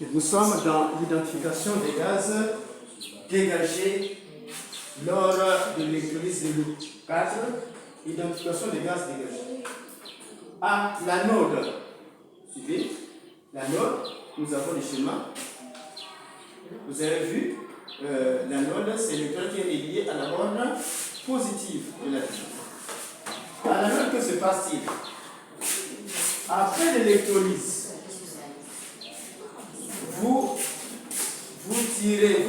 Nous sommes dans l'identification des gaz dégagés lors de l'électrolyse de l'eau. 4. Identification des gaz dégagés. A. L'anode. Suivez. L'anode, nous avons le schéma. Vous avez vu, l'anode, c'est l'électron qui est lié à la borne positive de la vie. À l'anode, que se passe-t-il? Après l'électrolyse, vous soutirez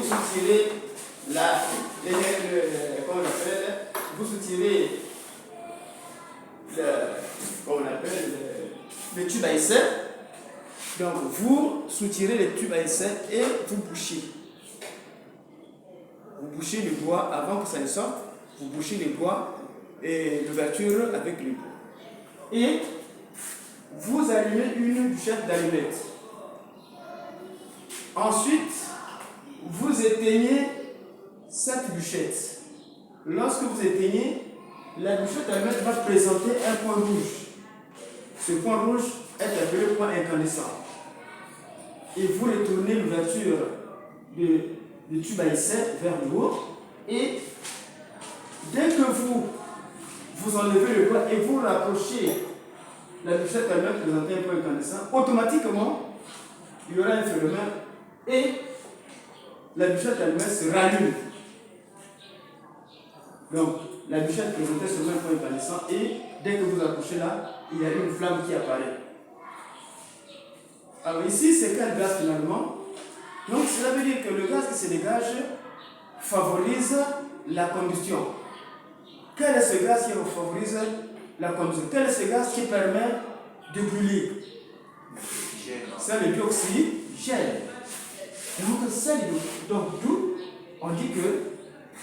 le tube à essai. Donc vous soutirez le tube à essai et vous bouchez. Vous bouchez le bois avant que ça ne sorte. Vous bouchez les bois et l'ouverture avec le bois. Et vous allumez une bûchette d'allumettes. Ensuite, vous éteignez cette bûchette. Lorsque vous éteignez, la bûchette d'allumette va présenter un point rouge. Ce point rouge est appelé point incandescent. Et vous retournez l'ouverture du tube à essai vers le haut. Et dès que vous enlevez le bois et vous rapprochez la bûchette d'allumette présentant un point incandescent, automatiquement, il y aura un phénomène et la bûchette d'allumette se rallume. Donc, la bûchette présentait seulement un point incandescent et dès que vous approchez là, il y a une flamme qui apparaît. Alors ici, c'est quel gaz finalement? Donc, cela veut dire que le gaz qui se dégage favorise la combustion. Quel est ce gaz qui favorise la combustion? Quel est ce gaz qui permet de brûler? C'est le dioxygène. Donc, d'où on dit que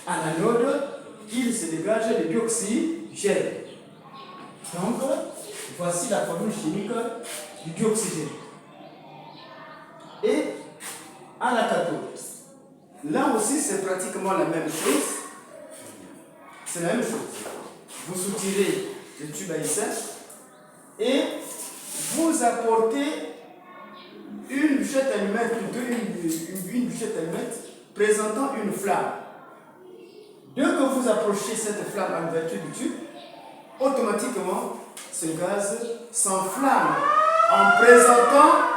à l'anode, il se dégage le dioxygène. Donc, voici la formule chimique du dioxygène. Et à la cathode, là aussi c'est pratiquement la même chose. C'est la même chose. Vous soutirez le tube à essai et vous apportez une bûchette allumette, une bûchette allumette présentant une flamme. Dès que vous approchez cette flamme à l'ouverture du tube, automatiquement ce gaz s'enflamme en présentant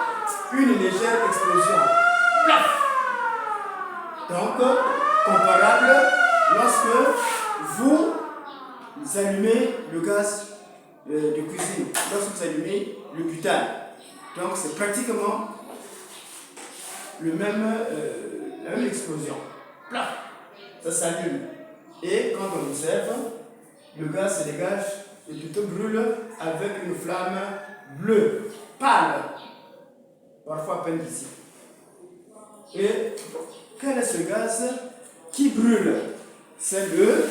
une légère explosion. Plaf! Donc, comparable lorsque vous allumez le gaz de cuisine, lorsque vous allumez le butane. Donc, c'est pratiquement la même explosion. Plaf! Ça s'allume. Et quand on observe, le gaz se dégage et plutôt brûle avec une flamme bleue, pâle, parfois à peine visible. Et quel est ce gaz qui brûle? C'est le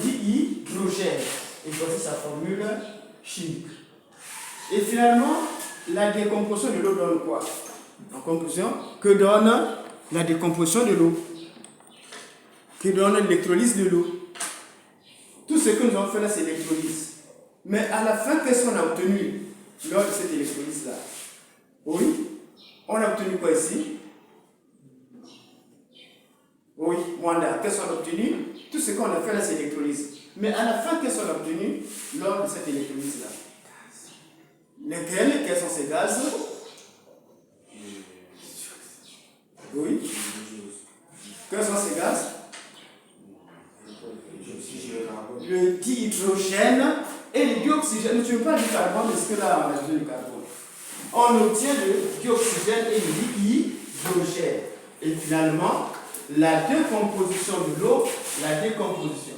dihydrogène. Et voici sa formule chimique. Et finalement, la décomposition de l'eau donne quoi? En conclusion, que donne la décomposition de l'eau? Que donne l'électrolyse de l'eau? Tout ce que nous avons fait là, c'est l'électrolyse. Mais à la fin, qu'est-ce qu'on a obtenu lors de cette électrolyse-là? Oui, on a obtenu quoi ici? Oui, Wanda, qu'est-ce qu'on a obtenu? Tout ce qu'on a fait là, c'est l'électrolyse. Mais à la fin, qu'est-ce qu'on a obtenu lors de cette électrolyse-là? Quels sont ces gaz? Oui. Quels sont ces gaz? Le dihydrogène et le dioxygène. Tu ne veux pas du carbone, parce que là, on a besoin du carbone. On obtient le dioxygène et le dihydrogène. Et finalement, la décomposition de l'eau, la décomposition.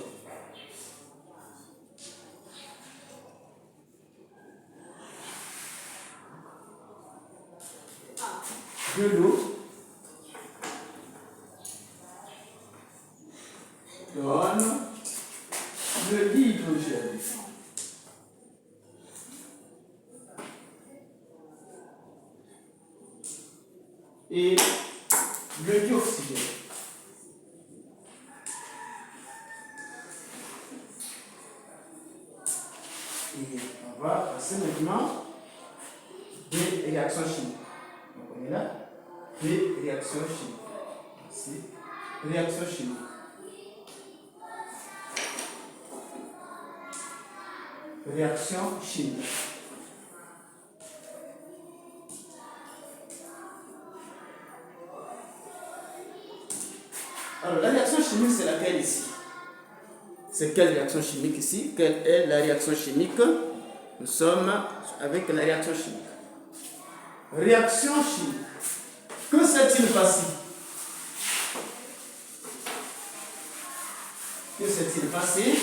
De l'eau donne le dihydrogène. Et le dioxygène. Et on va passer maintenant des réactions chimiques. Donc on est là, des réactions chimiques. Ici, réactions chimiques. Réaction chimique. Alors, la réaction chimique, c'est laquelle ici? C'est quelle réaction chimique ici? Quelle est la réaction chimique? Nous sommes avec la réaction chimique. Réaction chimique. Que s'est-il passé? Que s'est-il passé?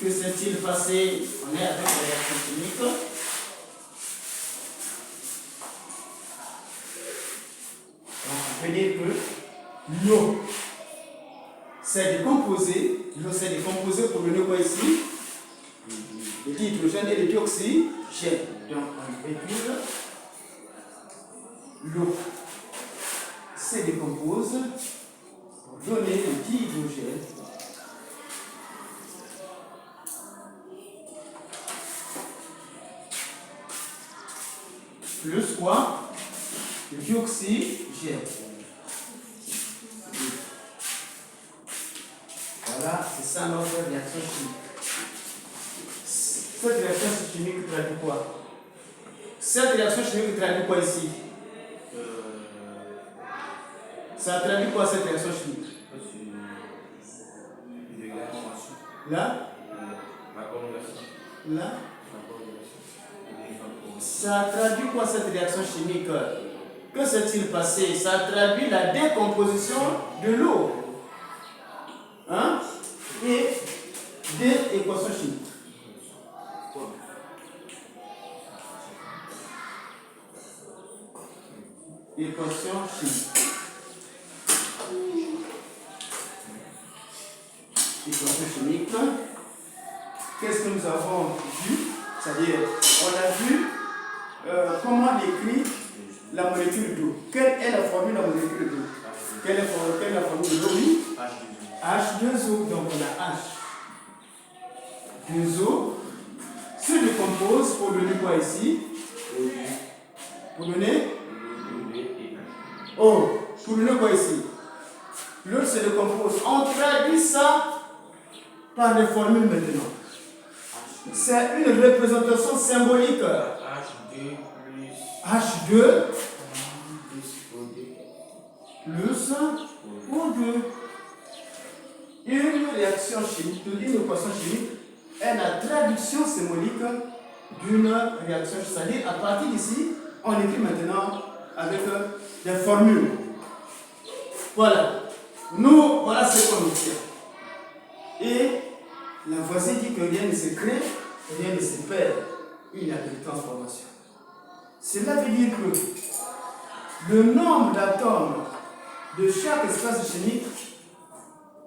Que s'est-il passé? On est avec la réaction chimique. On peut dire que l'eau s'est décomposée. L'eau s'est décomposée pour donner quoi ici? Le dihydrogène et le dioxygène. Donc on véhicule. L'eau se décompose pour donner le dihydrogène plus quoi? Le dioxygène. Voilà, c'est ça notre réaction chimique. Cette réaction chimique traduit quoi? Cette réaction chimique traduit quoi ici? Ça traduit quoi cette réaction chimique? Là? Là? Ça traduit quoi cette réaction chimique? Que s'est-il passé? Ça traduit la décomposition de l'eau. Hein? Et des équations chimiques. Équation chimique. Équation chimique. Qu'est-ce que nous avons vu? C'est-à-dire, on a vu comment décrire la molécule d'eau. Quelle est la formule de la molécule d'eau? Quelle est la formule de l'eau? Oui? H2O. Donc on a H. 2O se décompose pour donner quoi ici? Pour donner O. Pour donner quoi ici? L'eau se décompose. On traduit ça par des formules maintenant. C'est une représentation symbolique. H2 plus O2. Une réaction chimique, une équation chimique, est la traduction symbolique d'une réaction. C'est-à-dire, à partir d'ici, on écrit maintenant avec des formules. Voilà. Nous, voilà ce qu'on obtient. Et la voisine dit que rien ne se crée, rien ne se perd. Il n'y a que de transformation. Cela veut dire que le nombre d'atomes de chaque espèce chimique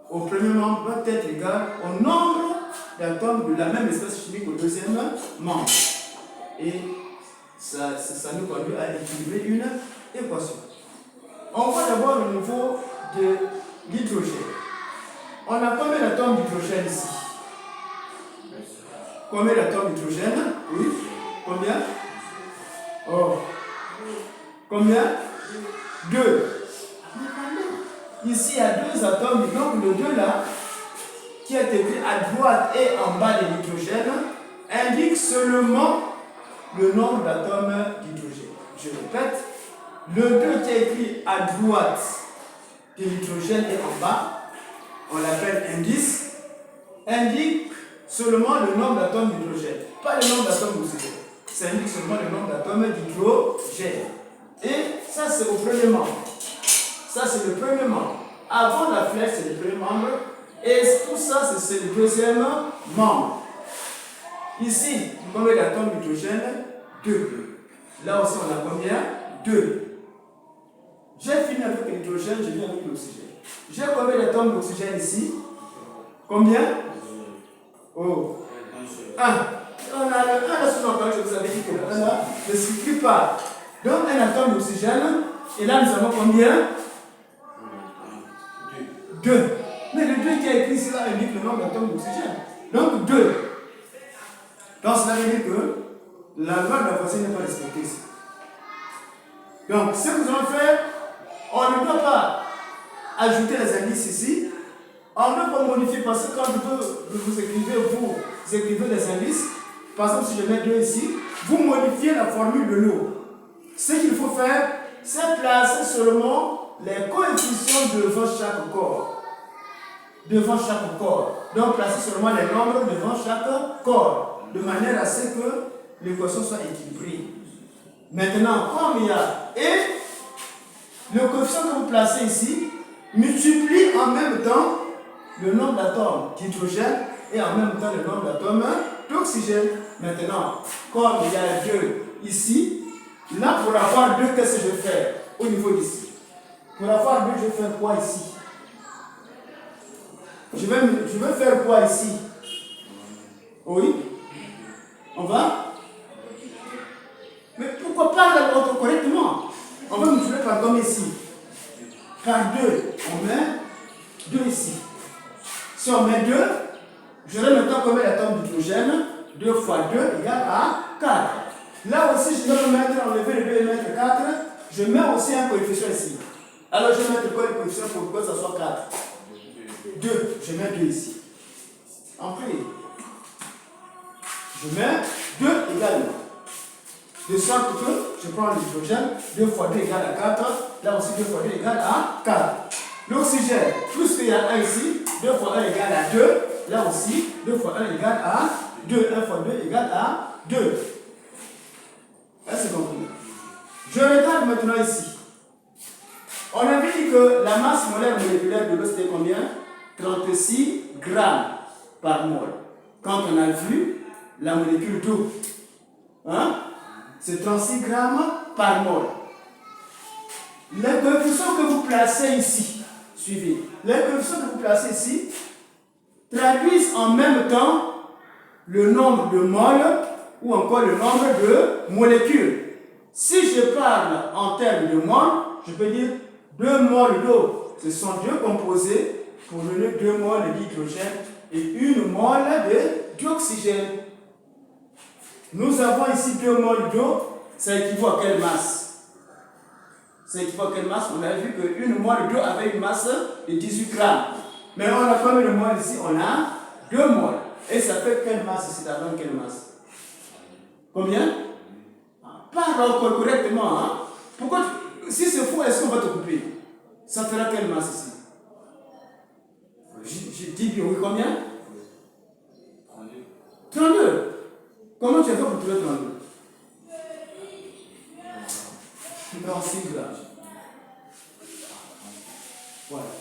au premier membre doit être égal au nombre d'atomes de la même espèce chimique au deuxième membre. Et ça nous conduit à équilibrer une équation. On voit d'abord au niveau de l'hydrogène. On a combien d'atomes d'hydrogène ici? Combien d'atomes d'hydrogène? Oui. Combien? Oh. Combien? 2. Ici, il y a 2 atomes. Donc, le 2 là, qui est écrit à droite et en bas de l'hydrogène, indique seulement le nombre d'atomes d'hydrogène. Je répète, le 2 qui est écrit à droite de l'hydrogène et en bas, on l'appelle indice, indique seulement le nombre d'atomes d'hydrogène, pas le nombre d'atomes d'oxygène. Ça indique seulement le nombre d'atomes d'hydrogène. Et ça, c'est au premier membre. Ça, c'est le premier membre. Avant la flèche, c'est le premier membre. Et tout ça, c'est le deuxième membre. Ici, combien d'atomes d'hydrogène? 2. Là aussi, on a combien? 2. J'ai fini avec l'hydrogène, je viens avec l'oxygène. J'ai combien d'atomes d'oxygène ici? Combien? Oh. 1. On a le 1 là sur l'emploi, je vous avais dit que le 1 là ne s'écrit pas. Donc, un atome d'oxygène, et là, nous avons combien? 2. Mais le 2 qui est écrit ici là indique le nombre d'atomes d'oxygène. Donc 2. Donc Donc cela veut dire que la loi de la voisine n'est pas respectée ici. Donc ce que nous allons faire, on ne doit pas ajouter les indices ici. On ne peut pas modifier parce que quand vous écrivez des indices, par exemple si je mets 2 ici, vous modifiez la formule de l'eau. Ce qu'il faut faire, c'est placer seulement les coefficients devant chaque corps. Devant chaque corps. Donc placer seulement les nombres devant chaque corps. De manière à ce que l'équation soit équilibrée. Maintenant, comme il y a et, le coefficient que vous placez ici multiplie en même temps le nombre d'atomes d'hydrogène et en même temps le nombre d'atomes d'oxygène. Maintenant, comme il y a 2 ici, là pour avoir 2, qu'est-ce que je vais faire au niveau d'ici? Pour avoir 2, je vais faire quoi ici? Je vais faire quoi ici? Oui? On va? Mais pourquoi pas l'autre correctement? On va multiplier par comme ici. Par 2, on met 2 ici. Si on met 2, j'aurai maintenant combien d'atomes d'hydrogène? 2 fois 2 égale à 4. Là aussi, je dois enlever le 2 et mettre 4. Je mets aussi un coefficient ici. Alors, je vais mettre quoi le coefficient pour que ça soit 4? 2. Je mets 2 ici. En plus, je mets 2 égale 1. De sorte que je prends l'hydrogène, 2 fois 2 égale à 4. Là aussi, 2 fois 2 égale à 4. L'oxygène, plus qu'il y a 1 ici, 2 fois 1 égale à 2. Là aussi, 2 fois 1 égale à 2. 1 fois 2 égale à 2. Est-ce que c'est compris? Je regarde maintenant ici. On avait dit que la masse molaire moléculaire de l'eau, c'était combien? 36 grammes par mol. Quand on a vu la molécule d'eau, hein? C'est 36 grammes par mol. Les coefficients que vous placez ici, suivez, les coefficients que vous placez ici traduisent en même temps le nombre de moles ou encore le nombre de molécules. Si je parle en termes de moles, je peux dire 2 moles d'eau. Ce sont 2 composés pour donner 2 moles d'hydrogène et 1 mole d'oxygène. Nous avons ici 2 moles d'eau, ça équivaut à quelle masse? Ça équivaut à quelle masse? On a vu qu'une mole d'eau avait une masse de 18 grammes. Mais on a combien de moles ici? On a 2 moles. Et ça fait quelle masse ici? Ça donne quelle masse? Combien? Parle correctement. Hein? Pourquoi si c'est faux, est-ce qu'on va te couper? Ça fera quelle masse ici? Je dis bien oui, combien? 32. Comment tu as fait pour trouver 32? 36 grammes. Voilà.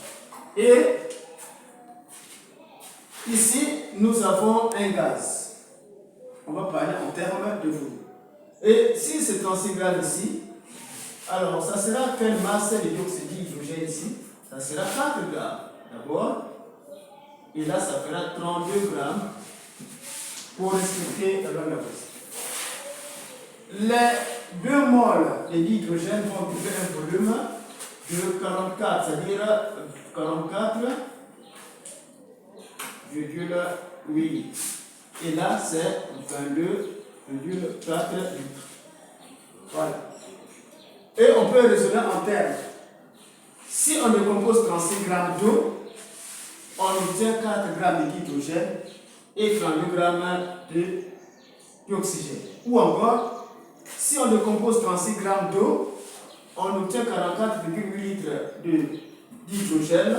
Et ici, nous avons un gaz. On va parler en termes de volume. Et si c'est 36 grammes ici, alors ça sera quelle masse de dioxyde d'hydrogène ici? Ça sera 4 grammes d'abord. Et là, ça fera 32 grammes pour respecter la loi de la force. Les 2 moles d'hydrogène vont occuper un volume de 44, c'est-à-dire 44,8. Et là, c'est 22,4 litres. Voilà. Et on peut raisonner en termes. Si on décompose 36 grammes d'eau, on obtient 4 grammes d'hydrogène et 32 grammes d'oxygène. Ou encore, si on décompose 36 grammes d'eau, on obtient 44,8 litres d'hydrogène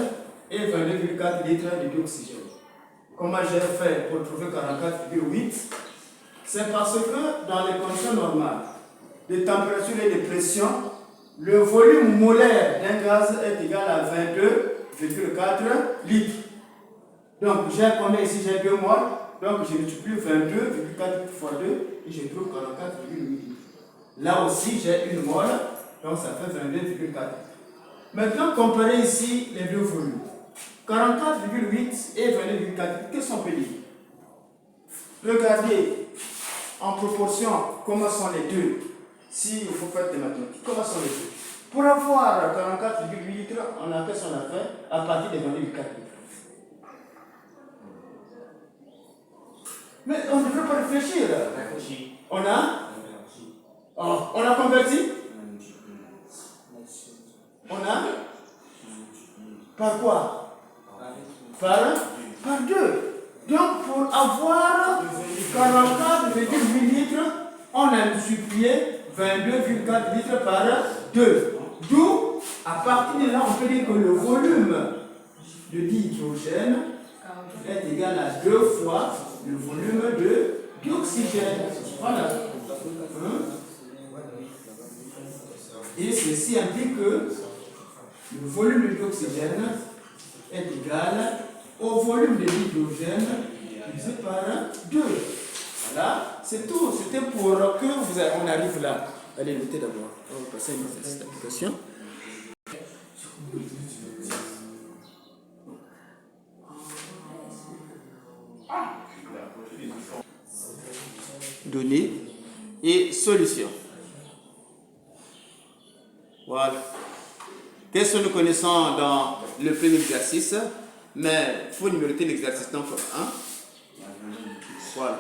et 22,4 litres d'oxygène. Comment j'ai fait pour trouver 44,8? C'est parce que dans les conditions normales de température et de pression, le volume molaire d'un gaz est égal à 22,4 litres. Donc j'ai combien ici? J'ai 2 moles. Donc je multiplie 22,4 fois 2 et je trouve 44,8 litres. Là aussi j'ai 1 mole, donc ça fait 22,4 litres. Maintenant comparez ici les deux volumes. 44,8 et 22,4 litres. Qu'est-ce qu'on peut dire? Regardez en proportion comment sont les deux. Si vous faites des mathématiques, comment sont les deux? Pour avoir 44,8 litres, on a fait son affaire à partir de 22,4 litres. Mais on ne devrait pas réfléchir. On a converti. On a par quoi? Par 2. Donc pour avoir 44,8 litres, on a multiplié 22,4 litres par 2. D'où, à partir de là, on peut dire que le volume de dihydrogène est égal à 2 fois le volume d'oxygène. Voilà. Et ceci implique que le volume d'oxygène est égal au volume de l'hydrogène divisé par 2. Voilà, c'est tout. C'était pour que on arrive là. Allez, notez d'abord. On va passer à une autre application. Données et solutions. Voilà. Qu'est-ce que nous connaissons dans le premier exercice? Mais il faut numéroter l'exercice. Donc, voilà.